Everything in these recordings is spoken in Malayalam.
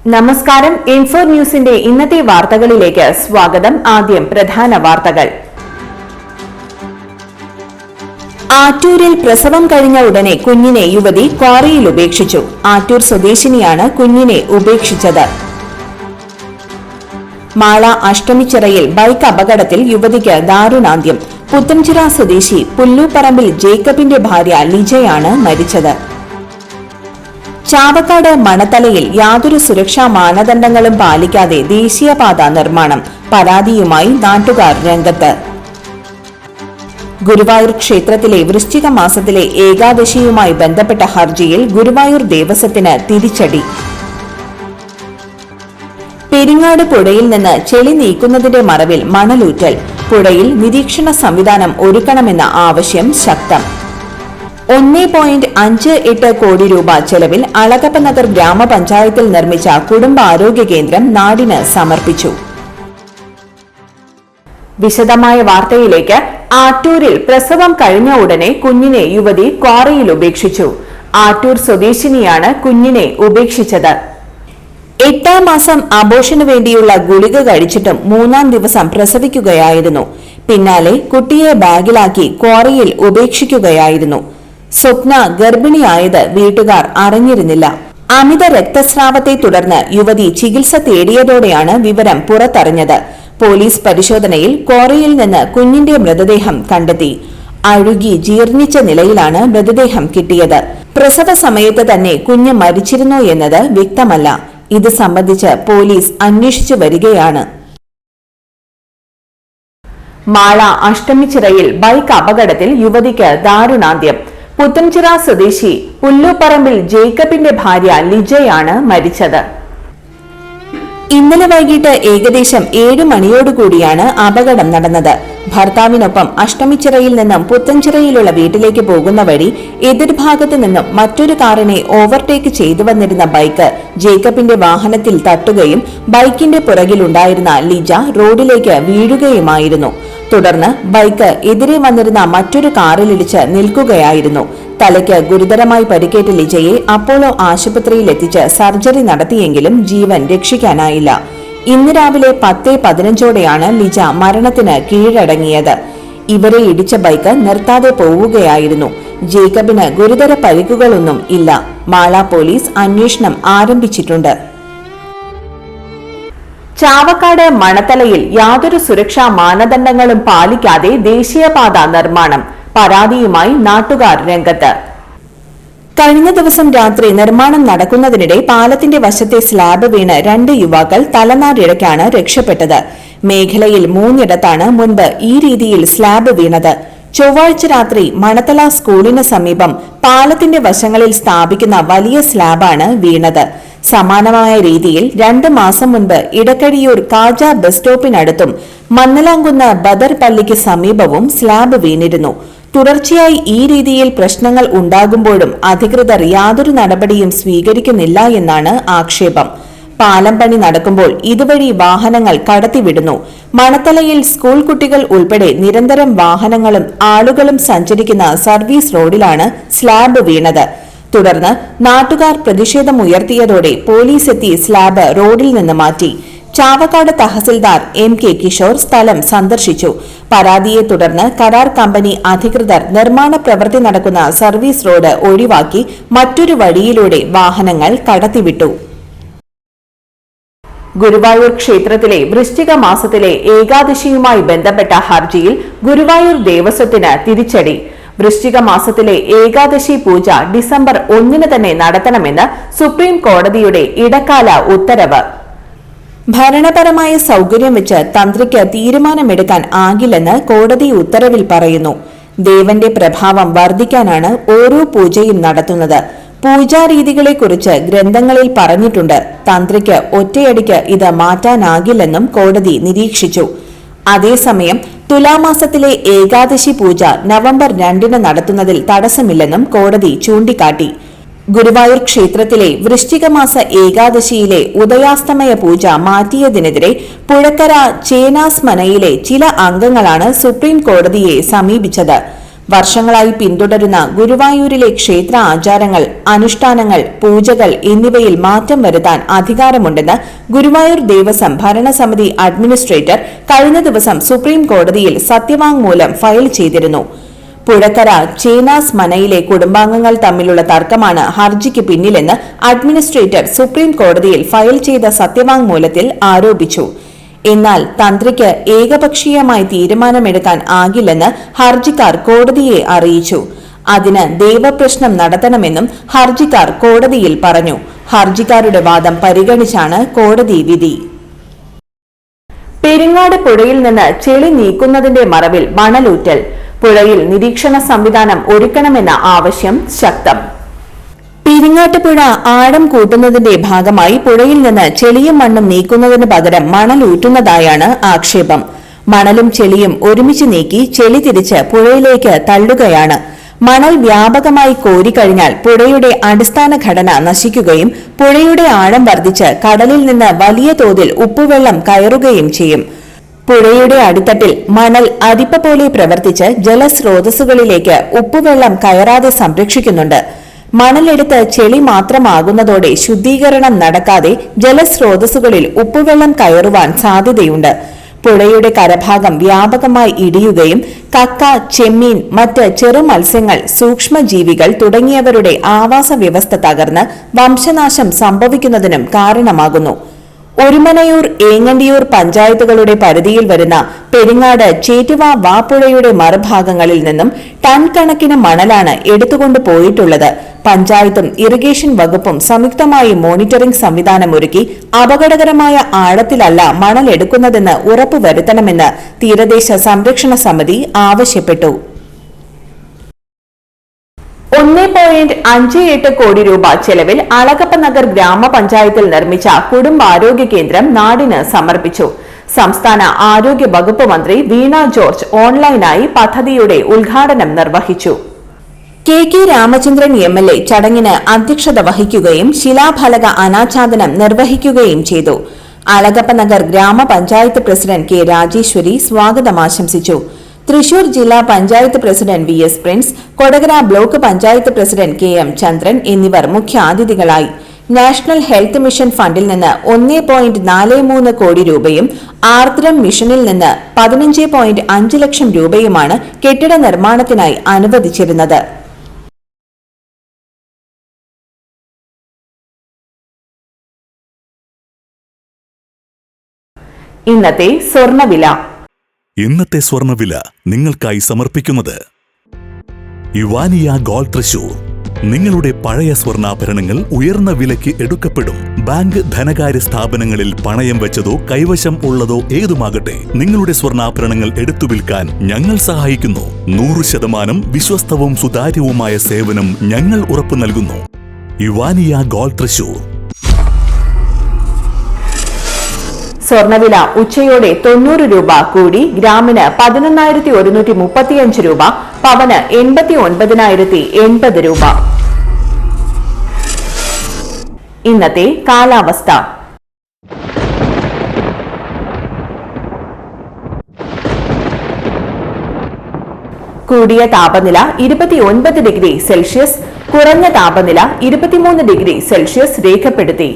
നമസ്കാരം. ഇൻഫോ ന്യൂസിന്റെ ഇന്നത്തെ വാർത്തകളിലേക്ക് സ്വാഗതം. ആദ്യം പ്രധാന വാർത്തകൾ. ആറ്റൂരിൽ പ്രസവം കഴിഞ്ഞ ഉടനെ കുഞ്ഞിനെ യുവതി ക്വാറിയിൽ ഉപേക്ഷിച്ചു. ആറ്റൂർ സ്വദേശിനിയാണ് കുഞ്ഞിനെ ഉപേക്ഷിച്ചത്. മാള അഷ്ടമിച്ചിറയിൽ ബൈക്ക് അപകടത്തിൽ യുവതിക്ക് ദാരുണാന്ത്യം. പുത്തൻചിറ സ്വദേശി പുല്ലൂപ്പറമ്പിൽ ജേക്കബിന്റെ ഭാര്യ ലിജയാണ് മരിച്ചത്. ചാവക്കാട് മണത്തലയിൽ യാതൊരു സുരക്ഷാ മാനദണ്ഡങ്ങളും പാലിക്കാതെ ദേശീയപാത നിർമ്മാണം. പരാതിയുമായി നാട്ടുകാർ രംഗത്ത്. ഗുരുവായൂർ ക്ഷേത്രത്തിലെ വൃശ്ചിക മാസത്തിലെ ഏകാദശിയുമായി ബന്ധപ്പെട്ട ഹർജിയിൽ ഗുരുവായൂർ ദേവസ്വത്തിന് തിരിച്ചടി. പെരിങ്ങാട് പുഴയിൽ നിന്ന് ചെളി നീക്കുന്നതിന്റെ മറവിൽ മണലൂറ്റൽ. പുഴയിൽ നിരീക്ഷണ സംവിധാനം ഒരുക്കണമെന്ന ആവശ്യം ശക്തം. 1.58 കോടി രൂപ ചെലവിൽ അളകപ്പ നഗർ ഗ്രാമപഞ്ചായത്തിൽ നിർമ്മിച്ച കുടുംബാരോഗ്യ കേന്ദ്രം നാടിന് സമർപ്പിച്ചു. വിശദമായ വാർത്തയിലേക്ക്. ആറ്റൂരിൽ പ്രസവം കഴിഞ്ഞ ഉടനെ കുഞ്ഞിനെ യുവതി ക്വാറിയിൽ ഉപേക്ഷിച്ചു. ആറ്റൂർ സ്വദേശിനിയാണ് കുഞ്ഞിനെ ഉപേക്ഷിച്ചത്. 8ാം മാസം അബോർഷനു വേണ്ടിയുള്ള ഗുളിക കഴിച്ചിട്ടും 3ാം ദിവസം പ്രസവിക്കുകയായിരുന്നു. പിന്നാലെ കുട്ടിയെ ബാഗിലാക്കി ക്വാറിയിൽ ഉപേക്ഷിക്കുകയായിരുന്നു. സ്വപ്ന ഗർഭിണിയായത് വീട്ടുകാർ അറിഞ്ഞിരുന്നില്ല. അമിത രക്തസ്രാവത്തെ തുടർന്ന് യുവതി ചികിത്സ തേടിയതോടെയാണ് വിവരം പുറത്തറിഞ്ഞത്. പോലീസ് പരിശോധനയിൽ ക്വാറിയിൽ നിന്ന് കുഞ്ഞിന്റെ മൃതദേഹം കണ്ടെത്തി. അഴുകി ജീർണിച്ച നിലയിലാണ് മൃതദേഹം കിട്ടിയത്. പ്രസവ സമയത്ത് തന്നെ കുഞ്ഞ് മരിച്ചിരുന്നോ എന്നത് വ്യക്തമല്ല. ഇത് സംബന്ധിച്ച് പോലീസ് അന്വേഷിച്ചു വരികയാണ്. മാള അഷ്ടമിച്ചിറയിൽ ബൈക്ക് അപകടത്തിൽ യുവതിക്ക് ദാരുണാന്ത്യം. പുത്തൻചിറ സ്വദേശി പുല്ലൂപ്പറമ്പിൽ ജേക്കബിന്റെ ഭാര്യ ലിജയാണ് മരിച്ചത്. ഇന്നലെ വൈകിട്ട് ഏകദേശം 7 മണിയോടുകൂടിയാണ് അപകടം നടന്നത്. ഭർത്താവിനൊപ്പം അഷ്ടമിച്ചിറയിൽ നിന്നും പുത്തൻചിറയിലുള്ള വീട്ടിലേക്ക് പോകുന്ന വഴി എതിർഭാഗത്ത് നിന്നും മറ്റൊരു കാറിനെ ഓവർടേക്ക് ചെയ്തു വന്നിരുന്ന ബൈക്ക് ജേക്കബിന്റെ വാഹനത്തിൽ തട്ടുകയും ബൈക്കിന്റെ പുറകിലുണ്ടായിരുന്ന ലിജ റോഡിലേക്ക് വീഴുകയുമായിരുന്നു. തുടർന്ന് ബൈക്ക് എതിരെ വന്നിരുന്ന മറ്റൊരു കാറിലിടിച്ച് നിൽക്കുകയായിരുന്നു. തലയ്ക്ക് ഗുരുതരമായി പരിക്കേറ്റ ലിജയെ അപ്പോളോ ആശുപത്രിയിൽ എത്തിച്ച് സർജറി നടത്തിയെങ്കിലും ജീവൻ രക്ഷിക്കാനായില്ല. ഇന്ന് രാവിലെ 10:15 ലിജ മരണത്തിന് കീഴടങ്ങിയത്. ഇവരെ ഇടിച്ച ബൈക്ക് നിർത്താതെ പോവുകയായിരുന്നു. ജേക്കബിന് ഗുരുതര പരിക്കുകളൊന്നും ഇല്ല. മാള പോലീസ് അന്വേഷണം ആരംഭിച്ചിട്ടുണ്ട്. ചാവക്കാട് മണത്തലയിൽ യാതൊരു സുരക്ഷാ മാനദണ്ഡങ്ങളും പാലിക്കാതെ ദേശീയപാത നിർമ്മാണം. പരാതിയുമായി നാട്ടുകാർ രംഗത്ത്. കഴിഞ്ഞ ദിവസം രാത്രി നിർമ്മാണം നടക്കുന്നതിനിടെ പാലത്തിന്റെ വശത്തെ സ്ലാബ് വീണ് 2 യുവാക്കൾ തലനാരിഴയ്ക്കാണ് രക്ഷപ്പെട്ടത്. മേഖലയിൽ 3 മുൻപ് ഈ രീതിയിൽ സ്ലാബ് വീണത്. ചൊവ്വാഴ്ച രാത്രി മണത്തല സ്കൂളിന് സമീപം പാലത്തിന്റെ വശങ്ങളിൽ സ്ഥാപിക്കുന്ന വലിയ സ്ലാബാണ് വീണത്. സമാനമായ രീതിയിൽ 2 മാസം മുൻപ് ഇടക്കഴിയൂർ കാജ ബസ് സ്റ്റോപ്പിനടുത്തും മന്നലാംകുന്ന് ബദർ പള്ളിക്ക് സമീപവും സ്ലാബ് വീണിരുന്നു. തുടർച്ചയായി ഈ രീതിയിൽ പ്രശ്നങ്ങൾ ഉണ്ടാകുമ്പോഴും അധികൃതർ യാതൊരു നടപടിയും സ്വീകരിക്കുന്നില്ല എന്നാണ് ആക്ഷേപം. പാലം പണി നടക്കുമ്പോൾ ഇതുവഴി വാഹനങ്ങൾ കടത്തിവിടുന്നു. മണത്തലയിൽ സ്കൂൾ കുട്ടികൾ ഉൾപ്പെടെ നിരന്തരം വാഹനങ്ങളും ആളുകളും സഞ്ചരിക്കുന്ന സർവീസ് റോഡിലാണ് സ്ലാബ് വീണത്. തുടർന്ന് നാട്ടുകാർ പ്രതിഷേധമുയർത്തിയതോടെ പോലീസ് എത്തി സ്ലാബ് റോഡിൽ നിന്ന് മാറ്റി. ചാവക്കാട് തഹസിൽദാർ MK കിഷോർ സ്ഥലം സന്ദർശിച്ചു. പരാതിയെ തുടർന്ന് കരാർ കമ്പനി അധികൃതർ നിർമ്മാണ പ്രവൃത്തി നടക്കുന്ന സർവീസ് റോഡ് ഒഴിവാക്കി മറ്റൊരു വഴിയിലൂടെ വാഹനങ്ങൾ കടത്തിവിട്ടു. ഗുരുവായൂർ ക്ഷേത്രത്തിലെ വൃശ്ചിക മാസത്തിലെ ഏകാദശിയുമായി ബന്ധപ്പെട്ട ഹർജിയിൽ ഗുരുവായൂർ ദേവസ്വത്തിന് തിരിച്ചടി. വൃശ്ചിക മാസത്തിലെ ഏകാദശി പൂജ ഡിസംബർ 1 തന്നെ നടത്തണമെന്ന് സുപ്രീം കോടതിയുടെ ഇടക്കാല ഉത്തരവ്. ഭരണപരമായ സൗകര്യം വെച്ച് തന്ത്രിക്ക് തീരുമാനമെടുക്കാൻ ആകില്ലെന്ന് കോടതി ഉത്തരവിൽ പറയുന്നു. ദേവന്റെ പ്രഭാവം വർദ്ധിക്കാനാണ് ഓരോ പൂജയും നടത്തുന്നത്. പൂജാരീതികളെക്കുറിച്ച് ഗ്രന്ഥങ്ങളിൽ പറഞ്ഞിട്ടുണ്ട്. തന്ത്രിക്ക് ഒറ്റയടിക്ക് ഇത് മാറ്റാനാകില്ലെന്നും കോടതി നിരീക്ഷിച്ചു. അതേസമയം തുലാമാസത്തിലെ ഏകാദശി പൂജ നവംബർ 2 നടത്തുന്നതിൽ തടസ്സമില്ലെന്നും കോടതി ചൂണ്ടിക്കാട്ടി. ഗുരുവായൂർ ക്ഷേത്രത്തിലെ വൃശ്ചികമാസ ഏകാദശിയിലെ ഉദയാസ്തമയ പൂജ മാറ്റിയതിനെതിരെ പുഴക്കര ചേനാസ് മനയിലെ ചില അംഗങ്ങളാണ് സുപ്രീം കോടതിയെ സമീപിച്ചത്. വർഷങ്ങളായി പിന്തുടരുന്ന ഗുരുവായൂരിലെ ക്ഷേത്ര ആചാരങ്ങൾ, അനുഷ്ഠാനങ്ങൾ, പൂജകൾ എന്നിവയിൽ മാറ്റം വരുത്താൻ അധികാരമുണ്ടെന്ന് ഗുരുവായൂർ ദേവസ്വം ഭരണസമിതി അഡ്മിനിസ്ട്രേറ്റർ കഴിഞ്ഞ ദിവസം സുപ്രീം കോടതിയിൽ സത്യവാങ്മൂലം ഫയൽ ചെയ്തിരുന്നു. പുഴക്കര ചേനാസ് മനയിലെ കുടുംബാംഗങ്ങൾ തമ്മിലുള്ള തർക്കമാണ് ഹർജിക്ക് പിന്നിലെന്ന് അഡ്മിനിസ്ട്രേറ്റർ സുപ്രീം കോടതിയിൽ ഫയൽ ചെയ്ത സത്യവാങ്മൂലത്തിൽ ആരോപിച്ചു. എന്നാൽ തന്ത്രിക്ക് ഏകപക്ഷീയമായി തീരുമാനമെടുക്കാൻ ആകില്ലെന്ന് ഹർജിക്കാർ കോടതിയെ അറിയിച്ചു. അതിന് ദേവപ്രശ്നം നടത്തണമെന്നും ഹർജിക്കാർ കോടതിയിൽ പറഞ്ഞു. ഹർജിക്കാരുടെ വാദം പരിഗണിച്ചാണ് കോടതി വിധി. പെരിങ്ങാട് പുഴയിൽ നിന്ന് ചെളി നീക്കുന്നതിന്റെ മറവിൽ മണലൂറ്റൽ. പുഴയിൽ നിരീക്ഷണ സംവിധാനം ഒരുക്കണമെന്ന ആവശ്യം ശക്തം. പെരിങ്ങാട്ടുപുഴ ആഴം കൂട്ടുന്നതിന്റെ ഭാഗമായി പുഴയിൽ നിന്ന് ചെളിയും മണ്ണും നീക്കുന്നതിന് പകരം മണലൂറ്റുന്നതായാണ് ആക്ഷേപം. മണലും ചെളിയും ഒരുമിച്ച് നീക്കി ചെളി തിരിച്ച് പുഴയിലേക്ക് തള്ളുകയാണ്. മണൽ വ്യാപകമായി കോരിക്കഴിഞ്ഞാൽ പുഴയുടെ അടിസ്ഥാന ഘടന നശിക്കുകയും പുഴയുടെ ആഴം വർദ്ധിച്ച് കടലിൽ നിന്ന് വലിയ തോതിൽ ഉപ്പുവെള്ളം കയറുകയും ചെയ്യും. പുഴയുടെ അടിത്തട്ടിൽ മണൽ അരിപ്പ പോലെ പ്രവർത്തിച്ച് ജലസ്രോതസ്സുകളിലേക്ക് ഉപ്പുവെള്ളം കയറാതെ സംരക്ഷിക്കുന്നുണ്ട്. മണലെടുത്ത് ചെളി മാത്രമാകുന്നതോടെ ശുദ്ധീകരണം നടക്കാതെ ജലസ്രോതസ്സുകളിൽ ഉപ്പുവെള്ളം കയറുവാൻ സാധ്യതയുണ്ട്. പുഴയുടെ കരഭാഗം വ്യാപകമായി ഇടിയുകയും കക്ക, ചെമ്മീൻ, മറ്റ് ചെറു മത്സ്യങ്ങൾ, സൂക്ഷ്മജീവികൾ തുടങ്ങിയവരുടെ ആവാസ വ്യവസ്ഥ തകർന്ന് വംശനാശം സംഭവിക്കുന്നതിനും കാരണമാകുന്നു. ഒരുമനയൂർ, ഏങ്ങണ്ടിയൂർ പഞ്ചായത്തുകളുടെ പരിധിയിൽ വരുന്ന പെരിങ്ങാട്, ചേറ്റുവ, വാപ്പുഴയുടെ മറുഭാഗങ്ങളിൽ നിന്നും ടൺ കണക്കിന് മണലാണ് എടുത്തുകൊണ്ടു പോയിട്ടുള്ളത്. പഞ്ചായത്തും ഇറിഗേഷൻ വകുപ്പും സംയുക്തമായി മോണിറ്ററിംഗ് സംവിധാനമൊരുക്കി അപകടകരമായ ആഴത്തിലല്ല മണൽ എടുക്കുന്നതെന്ന് ഉറപ്പുവരുത്തണമെന്ന് തീരദേശ സംരക്ഷണ സമിതി ആവശ്യപ്പെട്ടു. 1.58 കോടി രൂപ ചെലവിൽ അളഗപ്പ നഗർ ഗ്രാമപഞ്ചായത്തിൽ നിർമ്മിച്ച കുടുംബാരോഗ്യ കേന്ദ്രം നാടിന് സമർപ്പിച്ചു. സംസ്ഥാന ആരോഗ്യ വകുപ്പ് മന്ത്രി വീണ ജോർജ് ഓൺലൈനായി പദ്ധതിയുടെ ഉദ്ഘാടനം നിർവഹിച്ചു. കെ രാമചന്ദ്രൻ MLA ചടങ്ങിന് അധ്യക്ഷത വഹിക്കുകയും ശിലാഫലക അനാച്ഛാദനം നിർവഹിക്കുകയും ചെയ്തു. അളഗപ്പ നഗർ ഗ്രാമപഞ്ചായത്ത് പ്രസിഡന്റ് കെ രാജേശ്വരി സ്വാഗതം ആശംസിച്ചു. തൃശൂർ ജില്ലാ panchayat president VS Prince, Kodakara block panchayat president KM ചന്ദ്രൻ എന്നിവർ മുഖ്യാതിഥികളായി. നാഷണൽ ഹെൽത്ത് മിഷൻ ഫണ്ടിൽ നിന്ന് 1.43 കോടി രൂപയും ആർദ്രം മിഷനിൽ നിന്ന് 15.5 ലക്ഷം രൂപയുമാണ് കെട്ടിട നിർമ്മാണത്തിനായി അനുവദിച്ചിരുന്നത്. ഇന്നത്തെ സ്വർണ്ണവില. ഇന്നത്തെ സ്വർണ്ണവില നിങ്ങൾക്കായി സമർപ്പിക്കുന്നത് ഇവാനിയ ഗോൾഡ് തൃശൂർ. നിങ്ങളുടെ പഴയ സ്വർണ്ണാഭരണങ്ങൾ ഉയർന്ന വിലയ്ക്ക് എടുക്കപ്പെടും. ബാങ്ക്, ധനകാര്യ സ്ഥാപനങ്ങളിൽ പണയം വെച്ചതോ കൈവശം ഉള്ളതോ ഏതുമാകട്ടെ, നിങ്ങളുടെ സ്വർണ്ണാഭരണങ്ങൾ എടുത്തു വിൽക്കാൻ ഞങ്ങൾ സഹായിക്കുന്നു. 100% വിശ്വസ്തവും സുതാര്യവുമായ സേവനം ഞങ്ങൾ ഉറപ്പു നൽകുന്നു. ഇവാനിയ ഗോൾഡ് തൃശൂർ. സ്വർണ്ണവില ഉച്ചയോടെ 90 രൂപ കൂടി ഗ്രാമിന് 11,135 രൂപ, പവന് 89,080 രൂപ. ഇന്നത്തെ കാലാവസ്ഥ. കൂടിയ താപനില 29 ഡിഗ്രി സെൽഷ്യസ്, കുറഞ്ഞ താപനില 23 ഡിഗ്രി സെൽഷ്യസ് രേഖപ്പെടുത്തി.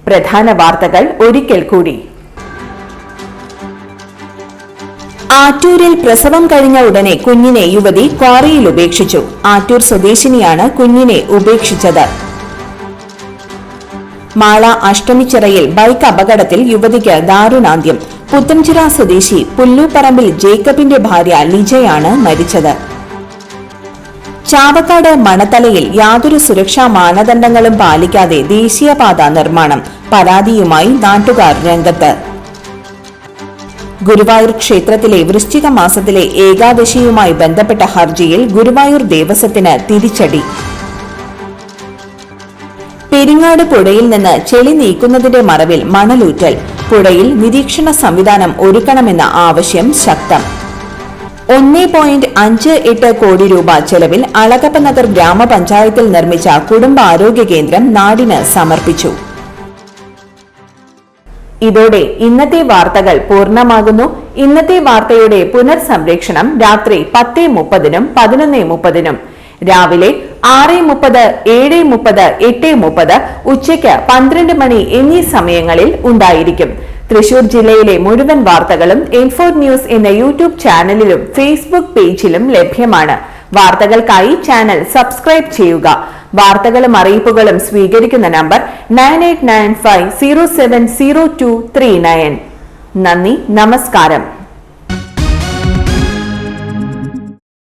പ്രധാന വാർത്തകൾ ഒരിക്കൽ കൂടി. ആറ്റൂരിൽ പ്രസവം കഴിഞ്ഞ ഉടനെ കുഞ്ഞിനെ യുവതി ക്വാറിയിൽ ഉപേക്ഷിച്ചു. ആറ്റൂർ സ്വദേശിനിയാണ് കുഞ്ഞിനെ ഉപേക്ഷിച്ചത്. മാള അഷ്ടമിച്ചിറയിൽ ബൈക്ക് അപകടത്തിൽ യുവതിക്ക് ദാരുണാന്ത്യം. പുത്തൻചിറ സ്വദേശി പുല്ലൂപ്പറമ്പിൽ ജേക്കബിന്റെ ഭാര്യ ലിജയാണ് മരിച്ചത്. ചാവക്കാട് മണത്തലയിൽ യാതൊരു സുരക്ഷാ മാനദണ്ഡങ്ങളും പാലിക്കാതെ ദേശീയപാത നിർമ്മാണം. പരാതിയുമായി നാട്ടുകാർ രംഗത്ത്. ഗുരുവായൂർ ക്ഷേത്രത്തിലെ വൃശ്ചിക മാസത്തിലെ ഏകാദശിയുമായി ബന്ധപ്പെട്ട ഹർജിയിൽ ഗുരുവായൂർ ദേവസ്വത്തിന് തിരിച്ചടി. പെരിങ്ങാട് പുഴയിൽ നിന്ന് ചെളി നീക്കുന്നതിന്റെ മറവിൽ മണലൂറ്റൽ. പുഴയിൽ നിരീക്ഷണ സംവിധാനം ഒരുക്കണമെന്ന ആവശ്യം ശക്തം. 1.58 കോടി രൂപ ചെലവിൽ അളഗപ്പ നഗർ ഗ്രാമപഞ്ചായത്തിൽ നിർമ്മിച്ച കുടുംബാരോഗ്യ കേന്ദ്രം നാടിന് സമർപ്പിച്ചു. ഇതോടെ ഇന്നത്തെ വാർത്തകൾ പൂർണ്ണമാകുന്നു. ഇന്നത്തെ വാർത്തയുടെ പുനർസംപ്രേക്ഷണം രാത്രി 10:30-നും 11:30-നും, രാവിലെ 6:30, 7:30, 8:30, ഉച്ചയ്ക്ക് 12 മണി എന്നീ സമയങ്ങളിൽ ഉണ്ടായിരിക്കും. തൃശൂർ ജില്ലയിലെ മുഴുവൻ വാർത്തകളും M4 ന്യൂസ് എന്ന യൂട്യൂബ് ചാനലിലും ഫേസ്ബുക്ക് പേജിലും ലഭ്യമാണ്. വാർത്തകൾക്കായി ചാനൽ സബ്സ്ക്രൈബ് ചെയ്യുക. വാർത്തകളും അറിയിപ്പുകളും സ്വീകരിക്കുന്ന നമ്പർ 9895070239. നന്ദി, നമസ്കാരം.